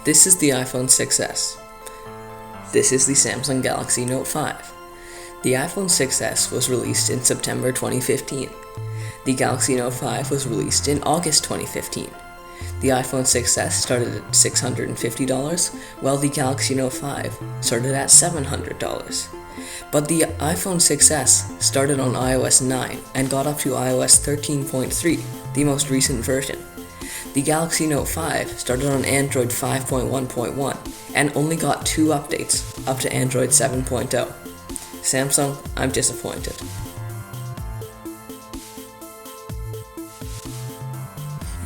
This is the iPhone 6s. This is the Samsung Galaxy Note 5. The iPhone 6s was released in September 2015. The Galaxy Note 5 was released in August 2015. The iPhone 6s started at $650, while the Galaxy Note 5 started at $700. But the iPhone 6s started on iOS 9 and got up to iOS 13.3, the most recent version. The Galaxy Note 5 started on Android 5.1.1 and only got 2 updates up to Android 7.0. Samsung, I'm disappointed.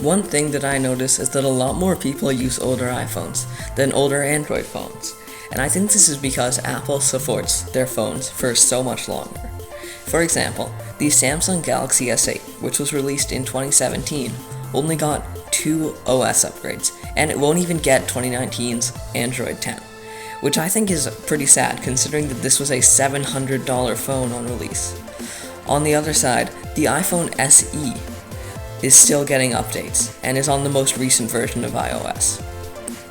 One thing that I notice is that a lot more people use older iPhones than older Android phones, and I think this is because Apple supports their phones for so much longer. For example, the Samsung Galaxy S8, which was released in 2017, only got 2 OS upgrades, and it won't even get 2019's Android 10, which I think is pretty sad considering that this was a $700 phone on release. On the other side, the iPhone SE is still getting updates and is on the most recent version of iOS.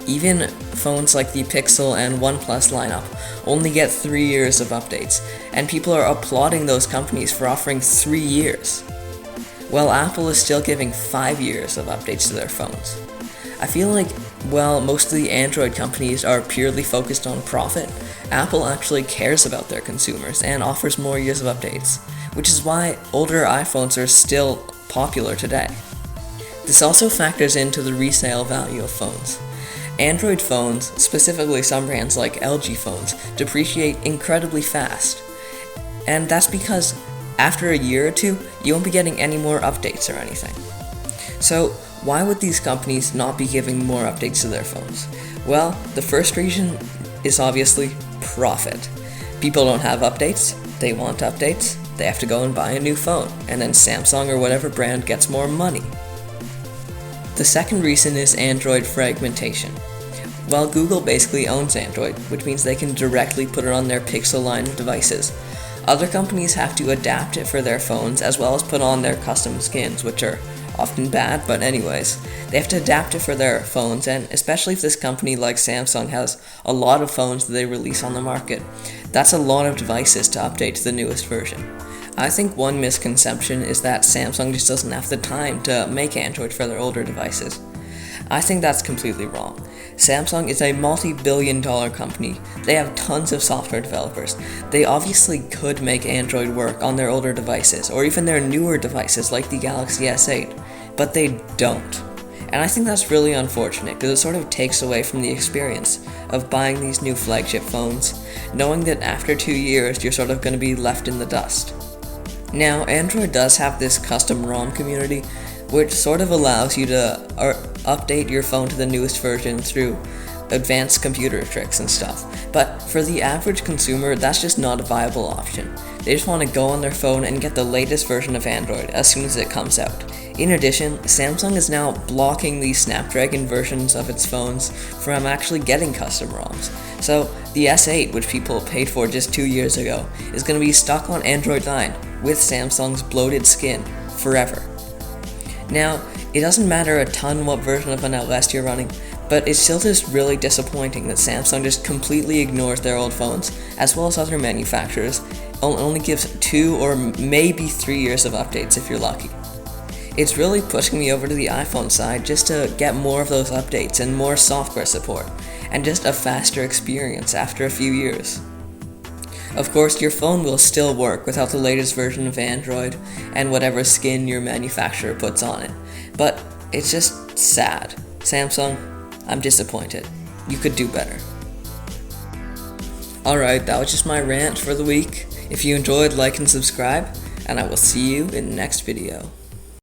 Even phones like the Pixel and OnePlus lineup only get 3 years of updates, and people are applauding those companies for offering 3 years, while Apple is still giving 5 years of updates to their phones. I feel like, while most of the Android companies are purely focused on profit, Apple actually cares about their consumers and offers more years of updates, which is why older iPhones are still popular today. This also factors into the resale value of phones. Android phones, specifically some brands like LG phones, depreciate incredibly fast. And that's because after a year or two, you won't be getting any more updates or anything. So why would these companies not be giving more updates to their phones? Well, the first reason is obviously profit. People don't have updates, they want updates, they have to go and buy a new phone, and then Samsung or whatever brand gets more money. The second reason is Android fragmentation. Well, Google basically owns Android, which means they can directly put it on their Pixel line of devices. Other companies have to adapt it for their phones as well as put on their custom skins, which are often bad, but anyways, they have to adapt it for their phones, and especially if this company like Samsung has a lot of phones that they release on the market, that's a lot of devices to update to the newest version. I think one misconception is that Samsung just doesn't have the time to make Android for their older devices. I think that's completely wrong. Samsung is a multi-billion-dollar company. They have tons of software developers. They obviously could make Android work on their older devices, or even their newer devices like the Galaxy S8, but they don't. And I think that's really unfortunate because it sort of takes away from the experience of buying these new flagship phones, knowing that after 2 years you're sort of going to be left in the dust. Now, Android does have this custom ROM community, which sort of allows you to update your phone to the newest version through advanced computer tricks and stuff. But for the average consumer, that's just not a viable option. They just want to go on their phone and get the latest version of Android as soon as it comes out. In addition, Samsung is now blocking the Snapdragon versions of its phones from actually getting custom ROMs. So the S8, which people paid for just 2 years ago, is going to be stuck on Android 9 with Samsung's bloated skin forever. Now, it doesn't matter a ton what version of an OS you're running, but it's still just really disappointing that Samsung just completely ignores their old phones, as well as other manufacturers, and only gives 2 or maybe 3 years of updates if you're lucky. It's really pushing me over to the iPhone side just to get more of those updates and more software support, and just a faster experience after a few years. Of course, your phone will still work without the latest version of Android and whatever skin your manufacturer puts on it, but it's just sad. Samsung, I'm disappointed. You could do better. Alright, that was just my rant for the week. If you enjoyed, like and subscribe, and I will see you in the next video.